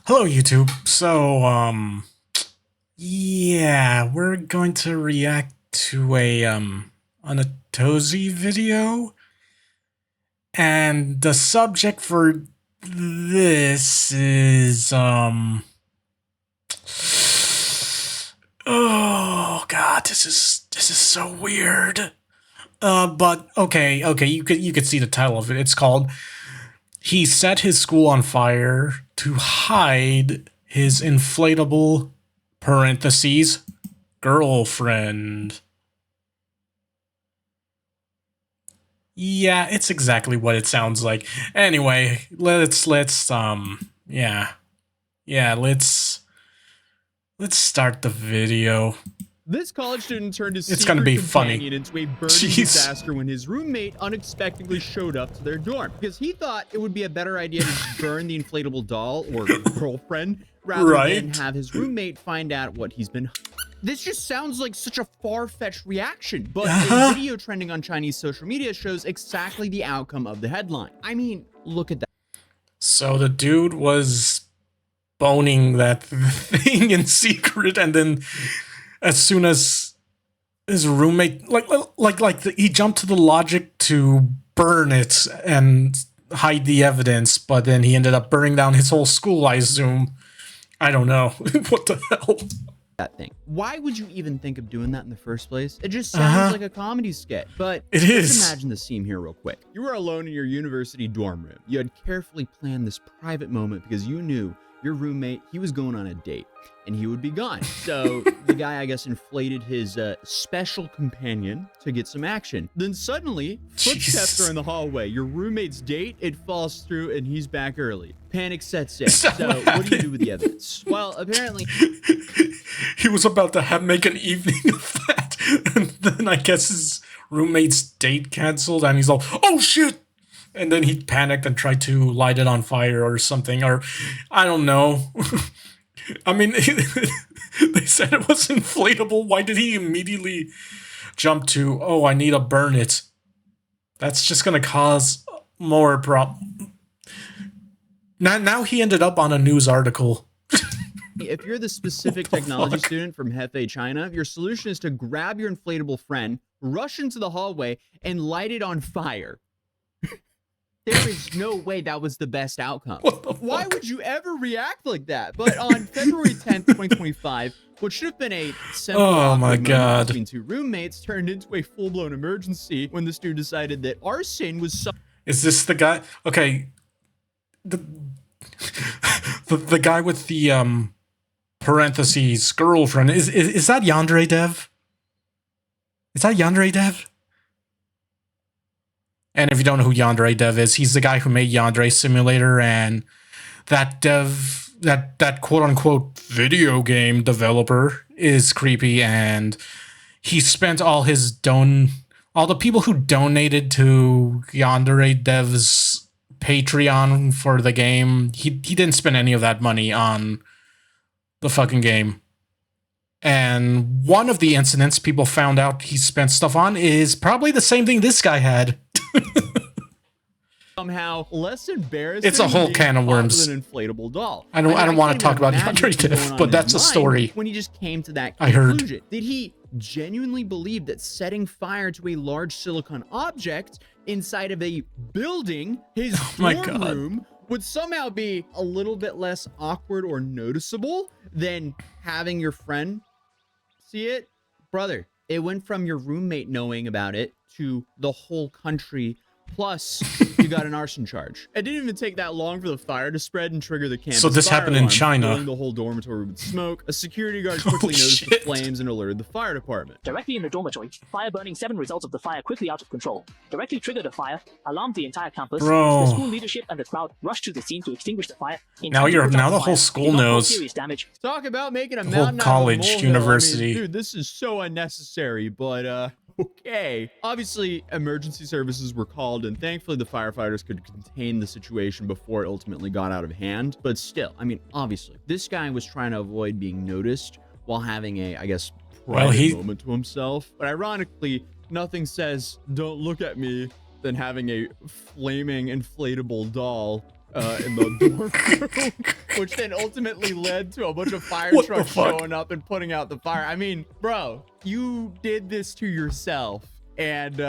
Hello, YouTube. Yeah, we're going to react to an Atozy video, and the subject for this is oh god, this is so weird. But okay, you could see the title of it. It's called "He Set His School on Fire to Hide His Inflatable parentheses girlfriend." Yeah, it's exactly what it sounds like. Anyway, let's start the video. This college student turned his It's secret gonna be companion funny. into a burning Jeez. disaster when his roommate unexpectedly showed up to their dorm because he thought it would be a better idea to just burn the inflatable doll or girlfriend rather than have his roommate find out what he's been. This just sounds like such a far-fetched reaction, but a video trending on Chinese social media shows exactly the outcome of the headline. I mean, look at that. So the dude was boning that thing in secret, and then as soon as his roommate, he jumped to the logic to burn it and hide the evidence, but then he ended up burning down his whole school, I assume. I don't know. What the hell? That thing. Why would you even think of doing that in the first place? It just sounds like a comedy skit, but it let's is. imagine the scene here real quick. You were alone in your university dorm room. You had carefully planned this private moment because you knew your roommate, he was going on a date and he would be gone. So the guy, I guess, inflated his special companion to get some action. Then suddenly, footsteps are in the hallway. Your roommate's date, it falls through and he's back early. Panic sets in. So what do you do with the evidence? Well, apparently he was about to make an evening of that, and then I guess his roommate's date canceled, and he's all, "Oh shit!" And then he panicked and tried to light it on fire or something, or I don't know. I mean, they said it was inflatable. Why did he immediately jump to, "Oh, I need to burn it"? That's just gonna cause more problem. Now he ended up on a news article. If you're the specific technology student from Hefei, China, your solution is to grab your inflatable friend, rush into the hallway, and light it on fire. There is no way that was the best outcome. Why would you ever react like that? But on February 10th, 2025, what should have been a simple moment between two roommates turned into a full-blown emergency when the student decided that arson was Is this the guy? Okay. The guy with the parentheses girlfriend, is that Yandere Dev? Is that Yandere Dev? And if you don't know who Yandere Dev is, he's the guy who made Yandere Simulator, and that quote unquote video game developer is creepy, and he spent all the people who donated to Yandere Dev's Patreon for the game, he didn't spend any of that money on the fucking game. And one of the incidents people found out he spent stuff on is probably the same thing this guy had. somehow less embarrassing. It's a whole can of worms. An inflatable doll. I don't want to talk about Yandere Dev, but that's a story. When he just came to that conclusion, did he genuinely believe that setting fire to a large silicon object inside of a building, his dorm room, would somehow be a little bit less awkward or noticeable than having your friend see it? Brother, it went from your roommate knowing about it to the whole country. Plus, you got an arson charge. It didn't even take that long for the fire to spread and trigger the campus. So this happened in China. Filling the whole dormitory with smoke. A security guard quickly noticed the flames and alerted the fire department. Directly in the dormitory, fire burning 7 results of the fire quickly out of control. Directly triggered a fire, alarmed the entire campus. Bro. The school leadership and the crowd rushed to the scene to extinguish the fire. Now the whole school knows. Serious damage. Talk about making a whole college, university. I mean, dude, this is so unnecessary, but okay. Obviously, emergency services were called, and thankfully the firefighters could contain the situation before it ultimately got out of hand. But still, I mean, obviously, this guy was trying to avoid being noticed while having a, I guess, private moment to himself. But ironically, nothing says, "Don't look at me," than having a flaming inflatable doll in the dorm room. which then ultimately led to a bunch of fire What the trucks fuck? showing up and putting out the fire. I mean, bro, you did this to yourself. And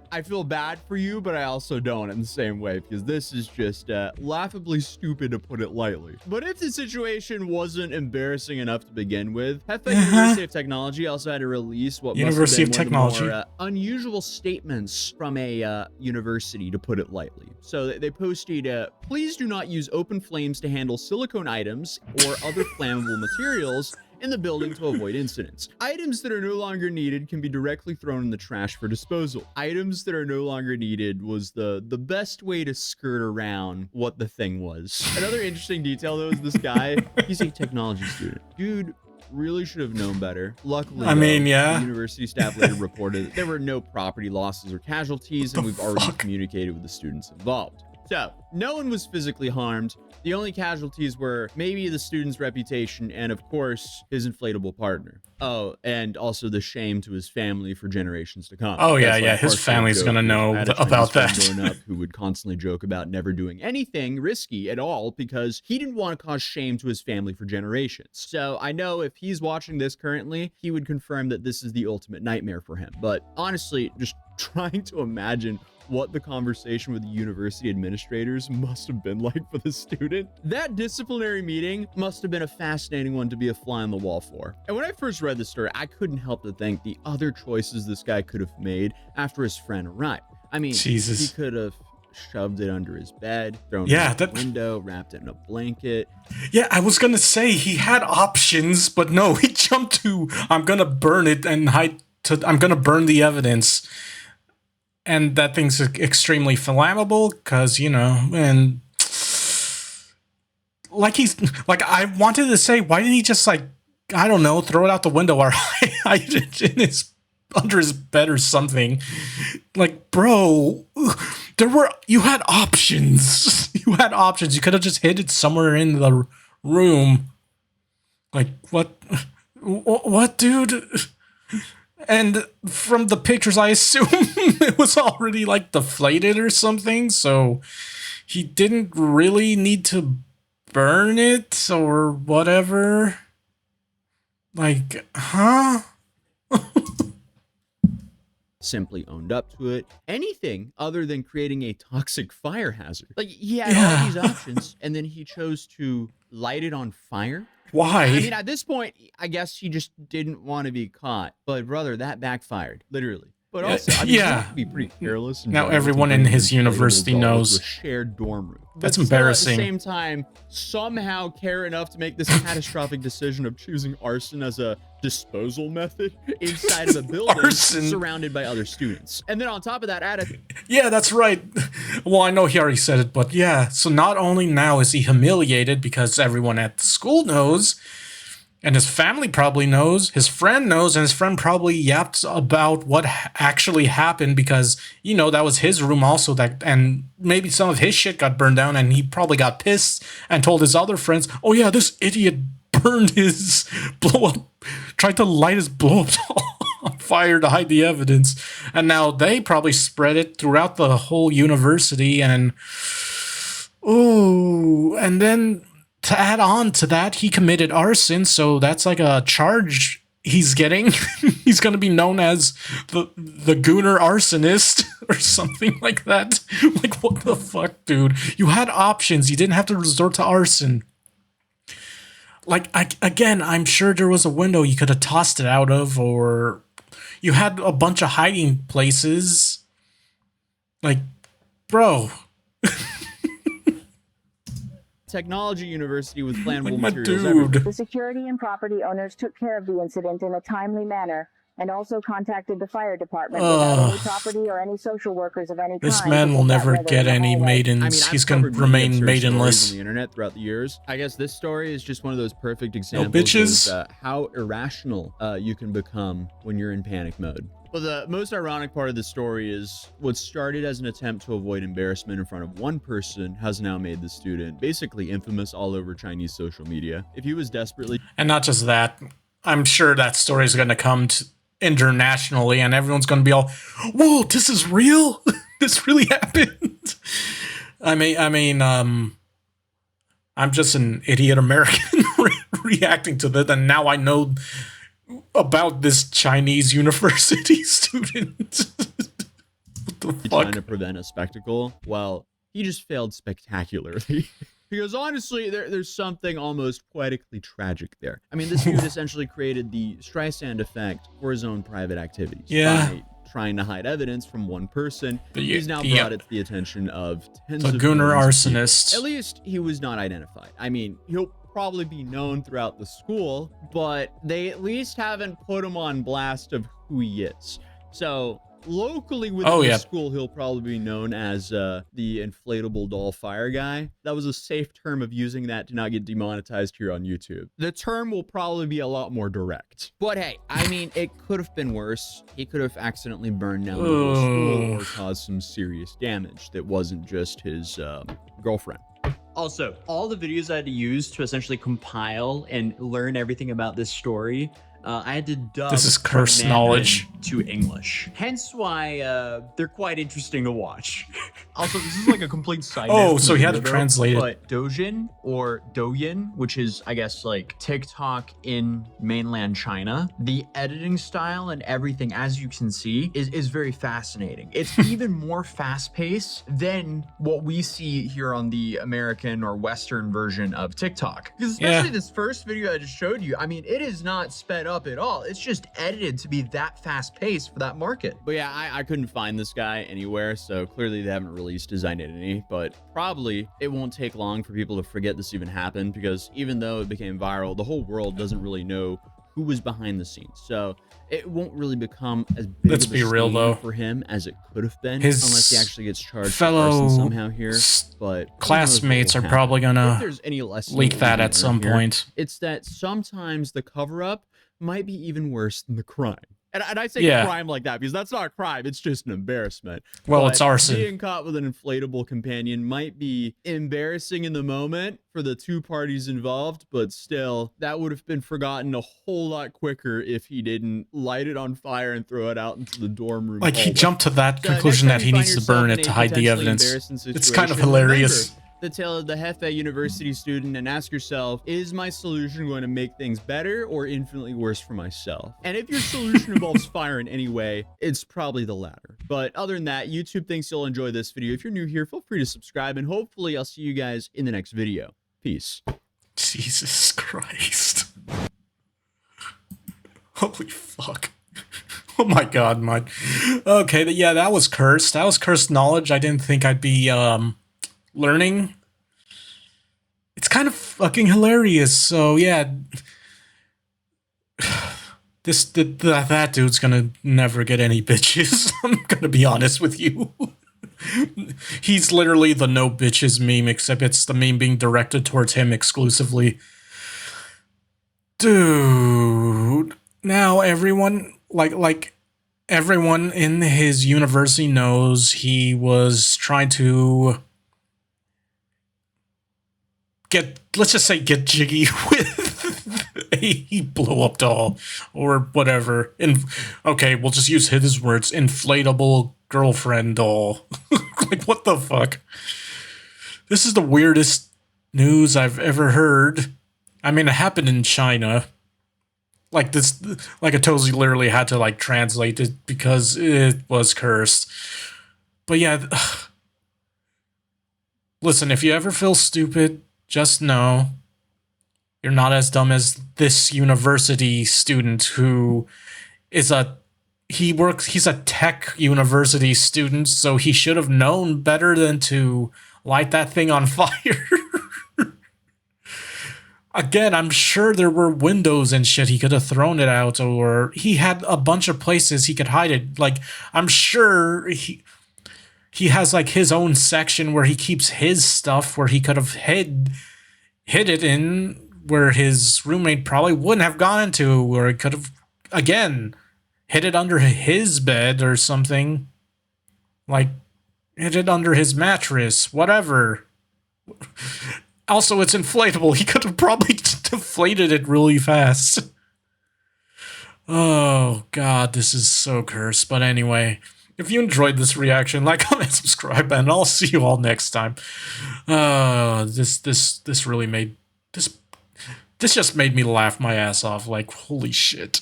I feel bad for you, but I also don't in the same way, because this is just laughably stupid, to put it lightly. But if the situation wasn't embarrassing enough to begin with, Hefei University of Technology also had to release what University must of have been one of Technology. the more unusual statements from a university, to put it lightly. So they posted, please do not use open flames to handle silicone items or other flammable materials in the building to avoid incidents. Items that are no longer needed can be directly thrown in the trash for disposal. Items that are no longer needed was the best way to skirt around what the thing was. Another interesting detail though is this guy, he's a technology student. Dude really should have known better. Luckily, I mean, yeah. the university staff later reported that there were no property losses or casualties, and we've already communicated with the students involved. So, no one was physically harmed. The only casualties were maybe the student's reputation and, of course, his inflatable partner. Oh, and also the shame to his family for generations to come. Oh, yeah, That's yeah. like His partially family's a gonna joke. know I had a Chinese about friend that. growing up who would constantly joke about never doing anything risky at all because he didn't want to cause shame to his family for generations. So I know if he's watching this currently, he would confirm that this is the ultimate nightmare for him. But honestly, just trying to imagine what the conversation with the university administrators must have been like for the student. That disciplinary meeting must have been a fascinating one to be a fly on the wall for. And when I first read the story, I couldn't help but think the other choices this guy could have made after his friend arrived. I mean, Jesus. he could have shoved it under his bed, thrown Yeah, it out the that- window, wrapped it in a blanket. Yeah, I was gonna say he had options, but no, he jumped to I'm gonna burn it and I'm gonna burn the evidence. And that thing's extremely flammable, because, you know, and like I wanted to say, why didn't he just, like, I don't know, throw it out the window or hide it in under his bed or something? Like, bro, you had options. You had options. You could have just hid it somewhere in the room. Like, what, dude? And from the pictures, I assume it was already, like, deflated or something, so he didn't really need to burn it or whatever. Like, huh? Simply owned up to it. Anything other than creating a toxic fire hazard. Like, he had Yeah. all these options, and then he chose to light it on fire. Why? I mean, at this point, I guess he just didn't want to be caught. But brother, that backfired, literally. But also, I mean, you have to be pretty careless. And Now dumb to everyone bring in an his inflatable university doll knows. to a shared dorm room. That's But still, embarrassing. At the same time, somehow care enough to make this catastrophic decision of choosing arson as a disposal method inside of a building Arson. surrounded by other students. And then on top of that, add a Yeah, that's right. Well, I know he already said it, but yeah. So not only now is he humiliated because everyone at the school knows, and his family probably knows, his friend knows, and his friend probably yapped about what actually happened because, you know, that was his room also, and maybe some of his shit got burned down, and he probably got pissed and told his other friends, oh yeah, this idiot burned his tried to light his blow-up on fire to hide the evidence. And now they probably spread it throughout the whole university, and ooh, and then to add on to that, he committed arson, so that's like a charge he's getting. He's going to be known as the Gooner arsonist or something like that. Like, what the fuck, dude? You had options. You didn't have to resort to arson. Like, again, I'm sure there was a window you could have tossed it out of, or you had a bunch of hiding places. Like, bro. technology university with flammable Like, my materials dude. everywhere. The security and property owners took care of the incident in a timely manner and also contacted the fire department without any property or any social workers of any kind. This to man will check out never whether get in the any hallway- maidens. I mean, I've He's going to covered many remain absurd stories maidenless. on the internet throughout the years. I guess this story is just one of those perfect examples bitches. of how irrational you can become when you're in panic mode. Well, the most ironic part of the story is what started as an attempt to avoid embarrassment in front of one person has now made the student basically infamous all over Chinese social media. If he was desperately And not just that, I'm sure that story is going to come internationally, and everyone's going to be all, "Whoa, this is real? This really happened?" I mean, I'm just an idiot American reacting to that, and now I know about this Chinese university student. What the fuck? Trying to prevent a spectacle. Well, he just failed spectacularly. Because honestly, there's something almost poetically tragic there. I mean, this dude essentially created the Streisand effect for his own private activities. Yeah. By trying to hide evidence from one person, But he's now brought it to the attention of tens the of Gunnar millions of people. arsonist. At least he was not identified. I mean, he'll probably be known throughout the school, but they at least haven't put him on blast of who he is. So locally within the school, he'll probably be known as the inflatable doll fire guy. That was a safe term of using that to not get demonetized here on YouTube. The term will probably be a lot more direct. But hey, I mean, it could have been worse. He could have accidentally burned down the whole school or caused some serious damage that wasn't just his girlfriend. Also, all the videos I had to use to essentially compile and learn everything about this story, I had to dub This is from cursed Mandarin knowledge. to English. Hence why they're quite interesting to watch. Also, this is like a complete side note. Oh, so he had to translate it. But Douyin or Douyin, which is, I guess, like TikTok in mainland China, the editing style and everything, as you can see, is very fascinating. It's even more fast-paced than what we see here on the American or Western version of TikTok. Because especially this first video I just showed you, I mean, it is not sped up at all. It's just edited to be that fast-paced for that market. But yeah, I couldn't find this guy anywhere, so clearly they haven't released his identity, but probably it won't take long for people to forget this even happened, because even though it became viral, the whole world doesn't really know who was behind the scenes. So it won't really become as big Let's of a be real, stain though. for him as it could have been, His unless he actually gets charged fellow for arson somehow here. But classmates who are knows what will probably happen. gonna If there's any lesson leak we that can at some learn here, point. it's that sometimes the cover-up might be even worse than the crime. And I say crime like that because that's not a crime. It's just an embarrassment. Well, But it's arson. being caught with an inflatable companion might be embarrassing in the moment for the two parties involved, but still, that would have been forgotten a whole lot quicker if he didn't light it on fire and throw it out into the dorm room. Like, he hallway. jumped to that So conclusion next that time he you needs find to burn yourself it in to a hide the potentially evidence. embarrassing It's kind of situation, hilarious. remember the tale of the Hefe University student and ask yourself, is my solution going to make things better or infinitely worse for myself? And if your solution involves fire in any way, it's probably the latter. But other than that, YouTube thinks you'll enjoy this video. If you're new here, feel free to subscribe, and hopefully I'll see you guys in the next video. Peace. Jesus Christ. Holy fuck. Oh my god, man. Okay, yeah, that was cursed. That was cursed knowledge. I didn't think I'd be, learning. It's kind of fucking hilarious, so yeah. That dude's gonna never get any bitches. I'm gonna be honest with you. He's literally the no bitches meme, except it's the meme being directed towards him exclusively. Dude. Now everyone, like everyone in his university knows he was trying to let's just say get jiggy with a blow-up doll or whatever. Okay, we'll just use his words, inflatable girlfriend doll. Like, what the fuck? This is the weirdest news I've ever heard. I mean, it happened in China. Like, this, like, Atozy literally had to, like, translate it because it was cursed. But yeah, listen, if you ever feel stupid, just know you're not as dumb as this university student who is he's a tech university student, so he should have known better than to light that thing on fire. Again, I'm sure there were windows and shit he could have thrown it out, or he had a bunch of places he could hide it. Like, I'm sure he has, like, his own section where he keeps his stuff, where he could have hid it in, where his roommate probably wouldn't have gone into, or he could have, again, hid it under his bed or something. Like, hid it under his mattress, whatever. Also, it's inflatable. He could have probably deflated it really fast. Oh, God, this is so cursed. But anyway, If you enjoyed this reaction, like, comment, subscribe, and I'll see you all next time. This really made this just made me laugh my ass off. Like, holy shit.